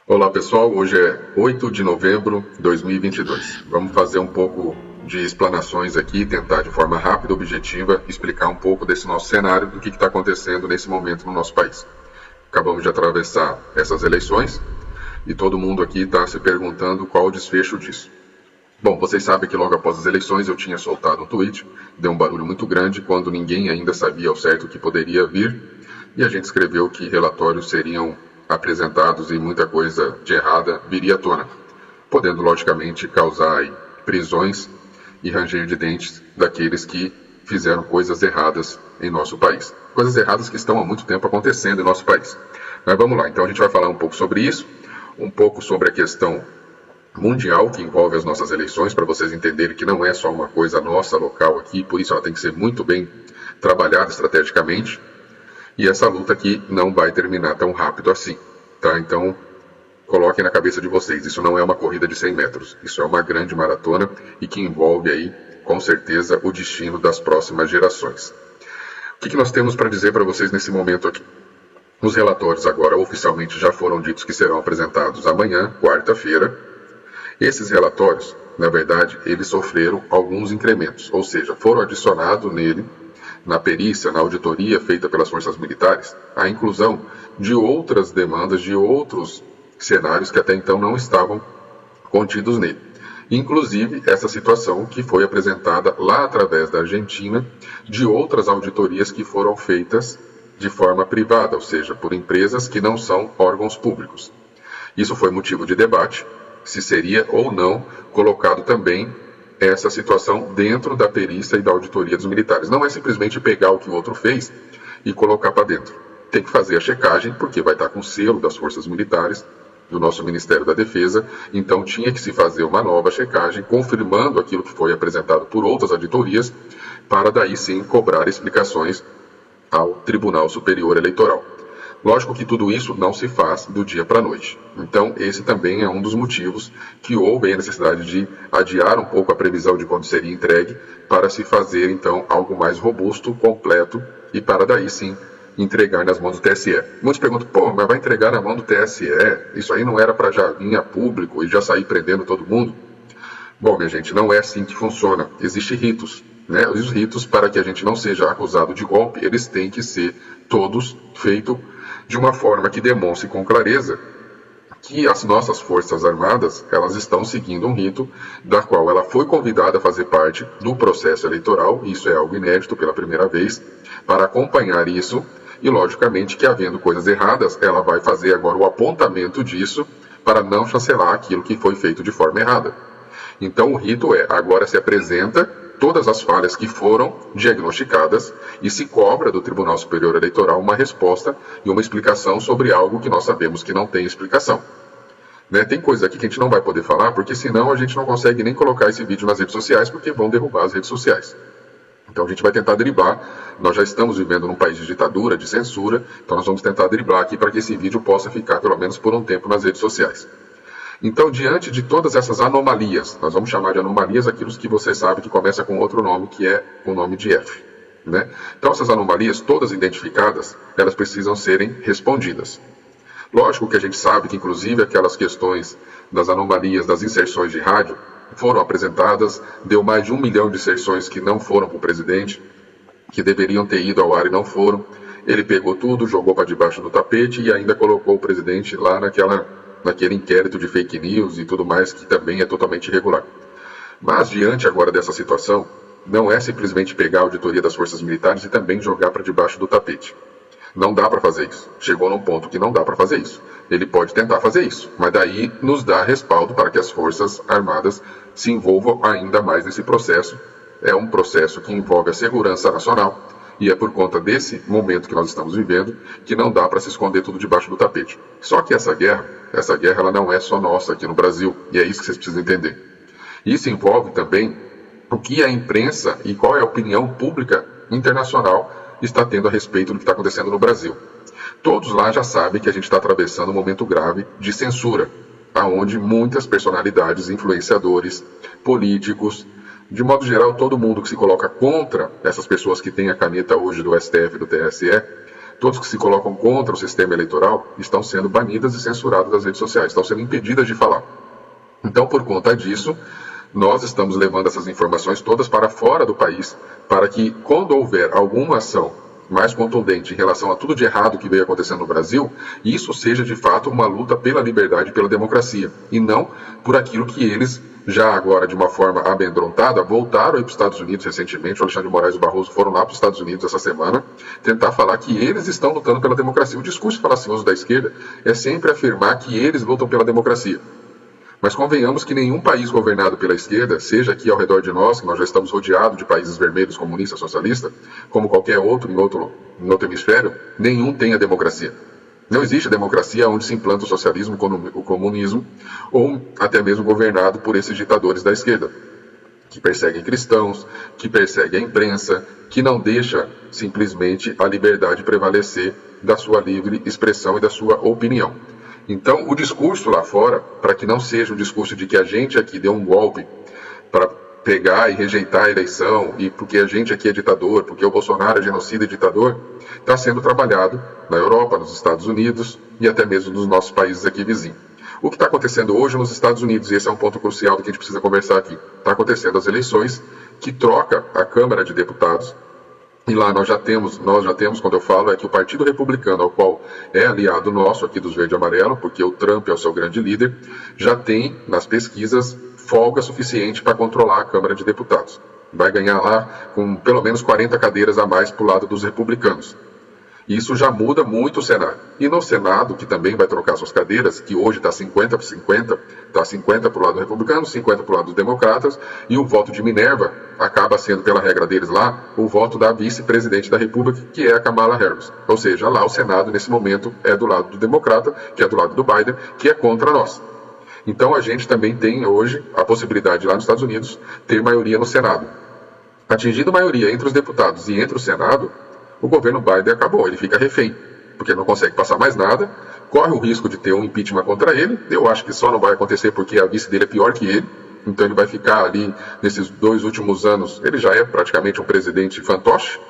Olá pessoal, hoje é 8 de novembro de 2022. Vamos fazer um pouco de explanações aqui, tentar de forma rápida, objetiva, explicar um pouco desse nosso cenário, do que está acontecendo nesse momento no nosso país. Acabamos de atravessar essas eleições e todo mundo aqui está se perguntando qual o desfecho disso. Bom, vocês sabem que logo após as eleições eu tinha soltado um tweet, deu um barulho muito grande quando ninguém ainda sabia ao certo o que poderia vir, e a gente escreveu que relatórios seriam apresentados e muita coisa de errada viria à tona, podendo logicamente causar aí prisões e ranger de dentes daqueles que fizeram coisas erradas em nosso país. Coisas erradas que estão há muito tempo acontecendo em nosso país. Mas vamos lá, então a gente vai falar um pouco sobre isso, um pouco sobre a questão mundial que envolve as nossas eleições, para vocês entenderem que não é só uma coisa nossa, local aqui, por isso ela tem que ser muito bem trabalhada estrategicamente. E essa luta aqui não vai terminar tão rápido assim, tá? Então, coloquem na cabeça de vocês, isso não é uma corrida de 100 metros, isso é uma grande maratona e que envolve aí, com certeza, o destino das próximas gerações. O que nós temos para dizer para vocês nesse momento aqui? Os relatórios agora oficialmente já foram ditos que serão apresentados amanhã, quarta-feira. Esses relatórios, na verdade, eles sofreram alguns incrementos, ou seja, foram adicionados nele, na perícia, na auditoria feita pelas forças militares, a inclusão de outras demandas, de outros cenários que até então não estavam contidos nele. Inclusive, essa situação que foi apresentada lá através da Argentina, de outras auditorias que foram feitas de forma privada, ou seja, por empresas que não são órgãos públicos. Isso foi motivo de debate, se seria ou não colocado também essa situação dentro da perícia e da auditoria dos militares. Não é simplesmente pegar o que o outro fez e colocar para dentro. Tem que fazer a checagem, porque vai estar com o selo das forças militares, do nosso Ministério da Defesa, então tinha que se fazer uma nova checagem, confirmando aquilo que foi apresentado por outras auditorias, para daí sim cobrar explicações ao Tribunal Superior Eleitoral. Lógico que tudo isso não se faz do dia para a noite. Então, esse também é um dos motivos que houve a necessidade de adiar um pouco a previsão de quando seria entregue, para se fazer, então, algo mais robusto, completo, e para daí sim entregar nas mãos do TSE. Muitos perguntam, mas vai entregar na mão do TSE? Isso aí não era para já vir a público e já sair prendendo todo mundo? Bom, minha gente, não é assim que funciona. Existem ritos, né? Os ritos, para que a gente não seja acusado de golpe, eles têm que ser todos feitos de uma forma que demonstre com clareza que as nossas Forças Armadas, elas estão seguindo um rito da qual ela foi convidada a fazer parte do processo eleitoral, isso é algo inédito pela primeira vez, para acompanhar isso, e logicamente que havendo coisas erradas, ela vai fazer agora o apontamento disso para não chancelar aquilo que foi feito de forma errada. Então o rito agora se apresenta todas as falhas que foram diagnosticadas e se cobra do Tribunal Superior Eleitoral uma resposta e uma explicação sobre algo que nós sabemos que não tem explicação. Né? Tem coisa aqui que a gente não vai poder falar, porque senão a gente não consegue nem colocar esse vídeo nas redes sociais, porque vão derrubar as redes sociais. Então a gente vai tentar driblar, nós já estamos vivendo num país de ditadura, de censura, então nós vamos tentar driblar aqui para que esse vídeo possa ficar pelo menos por um tempo nas redes sociais. Então, diante de todas essas anomalias, nós vamos chamar de anomalias aquilo que você sabe que começa com outro nome, que é o nome de F. Né? Então, essas anomalias, todas identificadas, elas precisam serem respondidas. Lógico que a gente sabe que, inclusive, aquelas questões das anomalias das inserções de rádio foram apresentadas, deu mais de 1 milhão de inserções que não foram para o presidente, que deveriam ter ido ao ar e não foram. Ele pegou tudo, jogou para debaixo do tapete e ainda colocou o presidente lá naquele inquérito de fake news e tudo mais, que também é totalmente irregular. Mas, diante agora dessa situação, não é simplesmente pegar a auditoria das forças militares e também jogar para debaixo do tapete. Não dá para fazer isso. Chegou num ponto que não dá para fazer isso. Ele pode tentar fazer isso, mas daí nos dá respaldo para que as Forças Armadas se envolvam ainda mais nesse processo. É um processo que envolve a segurança nacional, e é por conta desse momento que nós estamos vivendo que não dá para se esconder tudo debaixo do tapete. Só que essa guerra ela não é só nossa aqui no Brasil, e é isso que vocês precisam entender. Isso envolve também o que a imprensa e qual é a opinião pública internacional está tendo a respeito do que está acontecendo no Brasil. Todos lá já sabem que a gente está atravessando um momento grave de censura, onde muitas personalidades, influenciadores, políticos, de modo geral, todo mundo que se coloca contra essas pessoas que têm a caneta hoje do STF e do TSE, todos que se colocam contra o sistema eleitoral estão sendo banidas e censuradas das redes sociais, estão sendo impedidas de falar. Então, por conta disso, nós estamos levando essas informações todas para fora do país, para que, quando houver alguma ação mais contundente em relação a tudo de errado que veio acontecendo no Brasil, isso seja de fato uma luta pela liberdade e pela democracia, e não por aquilo que eles, já agora de uma forma amedrontada, voltaram para os Estados Unidos recentemente. O Alexandre de Moraes e o Barroso foram lá para os Estados Unidos essa semana tentar falar que eles estão lutando pela democracia. O discurso falacioso da esquerda é sempre afirmar que eles lutam pela democracia. Mas convenhamos que nenhum país governado pela esquerda, seja aqui ao redor de nós, que nós já estamos rodeados de países vermelhos, comunistas, socialistas, como qualquer outro em outro hemisfério, nenhum tem a democracia. Não existe democracia onde se implanta o socialismo, o comunismo, ou até mesmo governado por esses ditadores da esquerda, que perseguem cristãos, que perseguem a imprensa, que não deixa simplesmente a liberdade prevalecer da sua livre expressão e da sua opinião. Então, o discurso lá fora, para que não seja um discurso de que a gente aqui deu um golpe para pegar e rejeitar a eleição, e porque a gente aqui é ditador, porque o Bolsonaro é genocida e ditador, está sendo trabalhado na Europa, nos Estados Unidos e até mesmo nos nossos países aqui vizinhos. O que está acontecendo hoje nos Estados Unidos, e esse é um ponto crucial do que a gente precisa conversar aqui, está acontecendo as eleições que troca a Câmara de Deputados. E lá nós já temos, quando eu falo, é que o Partido Republicano, ao qual é aliado nosso aqui dos Verde e Amarelo, porque o Trump é o seu grande líder, já tem nas pesquisas folga suficiente para controlar a Câmara de Deputados. Vai ganhar lá com pelo menos 40 cadeiras a mais para o lado dos republicanos. Isso já muda muito o cenário. E no Senado, que também vai trocar suas cadeiras, que hoje está 50 por 50, está 50 para o lado republicano, 50 para o lado dos democratas, e o voto de Minerva acaba sendo, pela regra deles lá, o voto da vice-presidente da República, que é a Kamala Harris. Ou seja, lá o Senado, nesse momento, é do lado do democrata, que é do lado do Biden, que é contra nós. Então a gente também tem hoje a possibilidade, lá nos Estados Unidos, ter maioria no Senado. Atingindo maioria entre os deputados e entre o Senado, o governo Biden acabou, ele fica refém, porque não consegue passar mais nada, corre o risco de ter um impeachment contra ele. Eu acho que só não vai acontecer porque a vice dele é pior que ele, então ele vai ficar ali nesses 2 últimos anos, ele já é praticamente um presidente fantoche,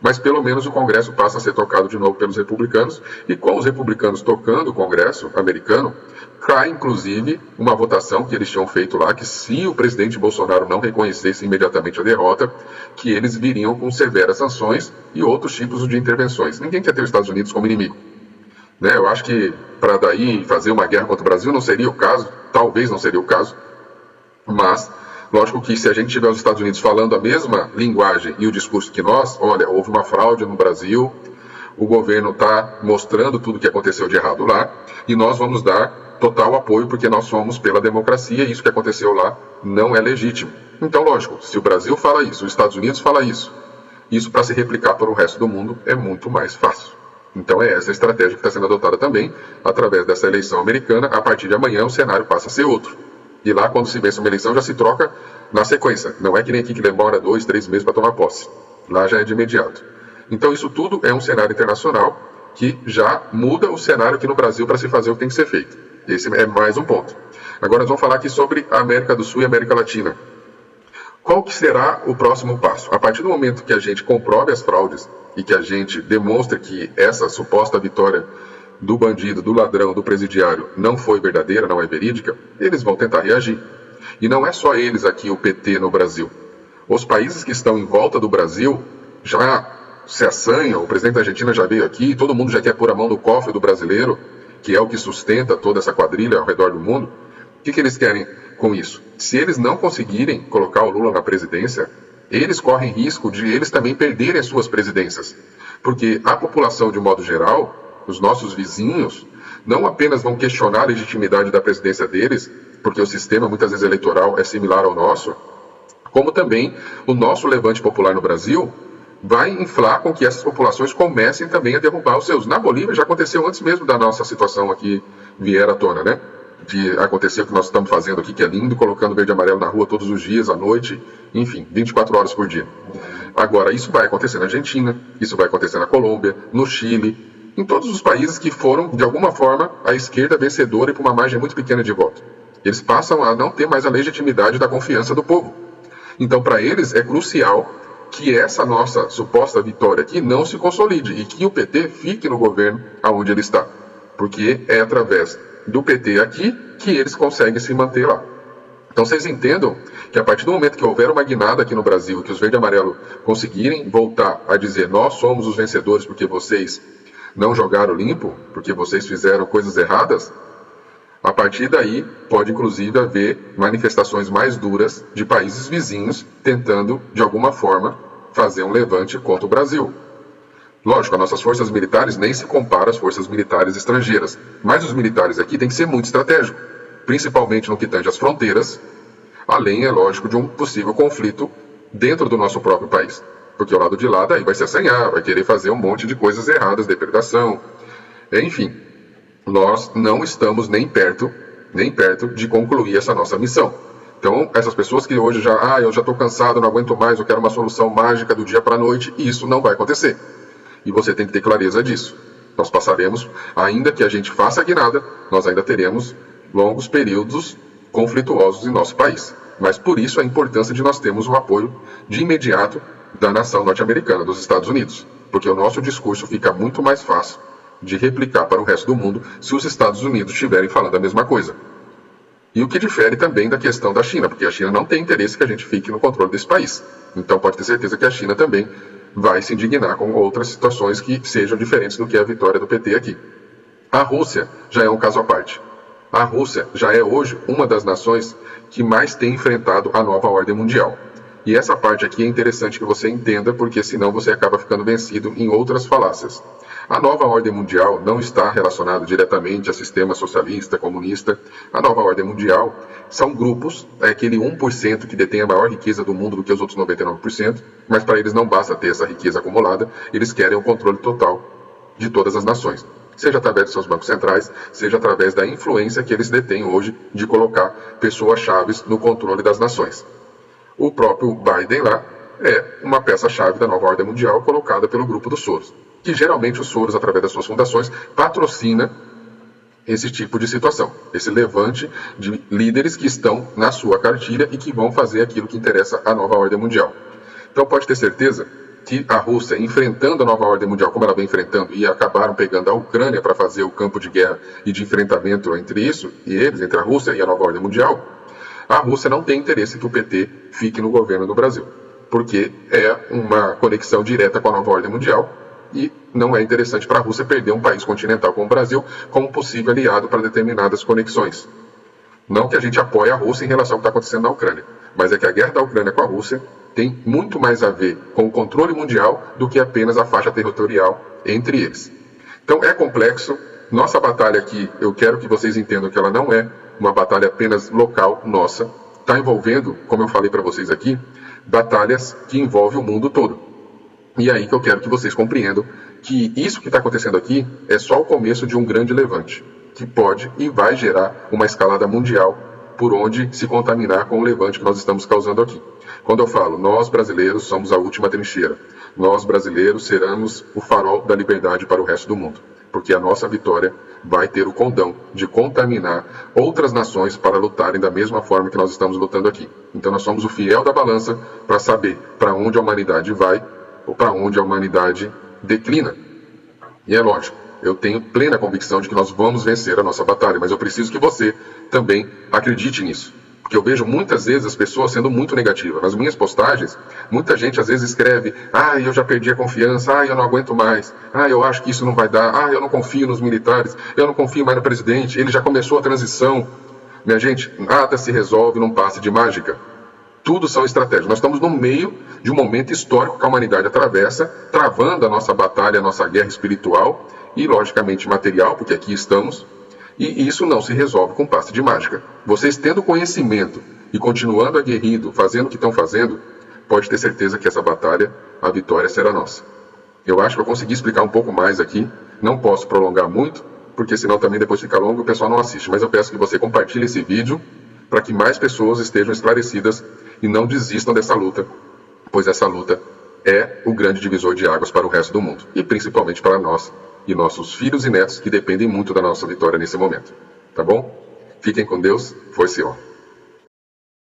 mas pelo menos o Congresso passa a ser tocado de novo pelos republicanos, e com os republicanos tocando o Congresso americano, cai inclusive uma votação que eles tinham feito lá, que se o presidente Bolsonaro não reconhecesse imediatamente a derrota, que eles viriam com severas sanções e outros tipos de intervenções. Ninguém quer ter os Estados Unidos como inimigo. Né? Eu acho que para daí fazer uma guerra contra o Brasil não seria o caso, talvez não seria o caso, mas lógico que se a gente tiver os Estados Unidos falando a mesma linguagem e o discurso que nós, olha, houve uma fraude no Brasil, o governo está mostrando tudo o que aconteceu de errado lá, e nós vamos dar total apoio porque nós somos pela democracia, e isso que aconteceu lá não é legítimo. Então, lógico, se o Brasil fala isso, os Estados Unidos fala isso para se replicar para o resto do mundo é muito mais fácil. Então é essa a estratégia que está sendo adotada também através dessa eleição americana. A partir de amanhã o cenário passa a ser outro. E lá, quando se vence uma eleição, já se troca na sequência. Não é que nem aqui que demora 2, 3 meses para tomar posse. Lá já é de imediato. Então isso tudo é um cenário internacional que já muda o cenário aqui no Brasil para se fazer o que tem que ser feito. Esse é mais um ponto. Agora nós vamos falar aqui sobre a América do Sul e a América Latina. Qual que será o próximo passo? A partir do momento que a gente comprove as fraudes e que a gente demonstre que essa suposta vitória do bandido, do ladrão, do presidiário não foi verdadeira, não é verídica, eles vão tentar reagir. E não é só eles aqui, o PT no Brasil. Os países que estão em volta do Brasil já se assanham, o presidente da Argentina já veio aqui, todo mundo já quer pôr a mão no cofre do brasileiro, que é o que sustenta toda essa quadrilha ao redor do mundo. O que eles querem com isso? Se eles não conseguirem colocar o Lula na presidência, eles correm risco de eles também perderem as suas presidências. Porque a população, de modo geral, os nossos vizinhos, não apenas vão questionar a legitimidade da presidência deles, porque o sistema, muitas vezes, eleitoral é similar ao nosso, como também o nosso levante popular no Brasil vai inflar com que essas populações comecem também a derrubar os seus. Na Bolívia já aconteceu antes mesmo da nossa situação aqui vier à tona, né? De acontecer o que nós estamos fazendo aqui, que é lindo, colocando verde e amarelo na rua todos os dias, à noite, enfim, 24 horas por dia. Agora, isso vai acontecer na Argentina, isso vai acontecer na Colômbia, no Chile, em todos os países que foram, de alguma forma, a esquerda vencedora e por uma margem muito pequena de voto. Eles passam a não ter mais a legitimidade da confiança do povo. Então, para eles, é crucial que essa nossa suposta vitória aqui não se consolide e que o PT fique no governo aonde ele está. Porque é através do PT aqui que eles conseguem se manter lá. Então vocês entendam que a partir do momento que houver uma guinada aqui no Brasil, que os verde e amarelo conseguirem voltar a dizer nós somos os vencedores porque vocês não jogaram limpo, porque vocês fizeram coisas erradas, a partir daí pode inclusive haver manifestações mais duras de países vizinhos tentando de alguma forma fazer um levante contra o Brasil. Lógico, as nossas forças militares nem se comparam às forças militares estrangeiras, mas os militares aqui têm que ser muito estratégicos, principalmente no que tange às fronteiras, além, é lógico, de um possível conflito dentro do nosso próprio país. Porque o lado de lá daí vai se assanhar, vai querer fazer um monte de coisas erradas, depredação, enfim. Nós não estamos nem perto de concluir essa nossa missão. Então, essas pessoas que hoje eu já estou cansado, não aguento mais, eu quero uma solução mágica do dia para a noite, isso não vai acontecer. E você tem que ter clareza disso. Nós passaremos, ainda que a gente faça a guinada, nós ainda teremos longos períodos conflituosos em nosso país. Mas por isso a importância de nós termos o apoio de imediato da nação norte-americana, dos Estados Unidos. Porque o nosso discurso fica muito mais fácil de replicar para o resto do mundo se os Estados Unidos estiverem falando a mesma coisa. E o que difere também da questão da China, porque a China não tem interesse que a gente fique no controle desse país. Então pode ter certeza que a China também vai se indignar com outras situações que sejam diferentes do que a vitória do PT aqui. A Rússia já é um caso à parte. A Rússia já é hoje uma das nações que mais tem enfrentado a nova ordem mundial. E essa parte aqui é interessante que você entenda, porque senão você acaba ficando vencido em outras falácias. A nova ordem mundial não está relacionada diretamente a sistema socialista, comunista. A nova ordem mundial são grupos, é aquele 1% que detém a maior riqueza do mundo do que os outros 99%, mas para eles não basta ter essa riqueza acumulada, eles querem o controle total de todas as nações. Seja através de seus bancos centrais, seja através da influência que eles detêm hoje de colocar pessoas-chave no controle das nações. O próprio Biden lá é uma peça-chave da nova ordem mundial colocada pelo grupo dos Soros, que geralmente os Soros, através das suas fundações, patrocina esse tipo de situação, esse levante de líderes que estão na sua cartilha e que vão fazer aquilo que interessa à nova ordem mundial. Então pode ter certeza que a Rússia, enfrentando a nova ordem mundial como ela vem enfrentando, e acabaram pegando a Ucrânia para fazer o campo de guerra e de enfrentamento entre isso e eles, entre a Rússia e a nova ordem mundial, a Rússia não tem interesse que o PT fique no governo do Brasil, porque é uma conexão direta com a nova ordem mundial e não é interessante para a Rússia perder um país continental como o Brasil como possível aliado para determinadas conexões. Não que a gente apoie a Rússia em relação ao que está acontecendo na Ucrânia, mas é que a guerra da Ucrânia com a Rússia tem muito mais a ver com o controle mundial do que apenas a faixa territorial entre eles. Então é complexo. Nossa batalha aqui, eu quero que vocês entendam que ela não é uma batalha apenas local nossa. Está envolvendo, como eu falei para vocês aqui, batalhas que envolvem o mundo todo. E é aí que eu quero que vocês compreendam que isso que está acontecendo aqui é só o começo de um grande levante, que pode e vai gerar uma escalada mundial por onde se contaminar com o levante que nós estamos causando aqui. Quando eu falo, nós brasileiros somos a última trincheira, nós brasileiros seremos o farol da liberdade para o resto do mundo, porque a nossa vitória vai ter o condão de contaminar outras nações para lutarem da mesma forma que nós estamos lutando aqui. Então nós somos o fiel da balança para saber para onde a humanidade vai ou para onde a humanidade declina. E é lógico, eu tenho plena convicção de que nós vamos vencer a nossa batalha, mas eu preciso que você também acredite nisso. Porque eu vejo muitas vezes as pessoas sendo muito negativas. Nas minhas postagens, muita gente às vezes escreve: eu já perdi a confiança, eu não aguento mais, eu acho que isso não vai dar, eu não confio nos militares, eu não confio mais no presidente, ele já começou a transição. Minha gente, nada se resolve num passe de mágica. Tudo são estratégias. Nós estamos no meio de um momento histórico que a humanidade atravessa, travando a nossa batalha, a nossa guerra espiritual e, logicamente, material, porque aqui estamos. E isso não se resolve com passe de mágica. Vocês tendo conhecimento e continuando aguerrido, fazendo o que estão fazendo, pode ter certeza que essa batalha, a vitória será nossa. Eu acho que eu consegui explicar um pouco mais aqui. Não posso prolongar muito, porque senão também depois fica longo e o pessoal não assiste. Mas eu peço que você compartilhe esse vídeo para que mais pessoas estejam esclarecidas e não desistam dessa luta, pois essa luta é o grande divisor de águas para o resto do mundo, e principalmente para nós e nossos filhos e netos que dependem muito da nossa vitória nesse momento. Tá bom? Fiquem com Deus. Foi-se, ó.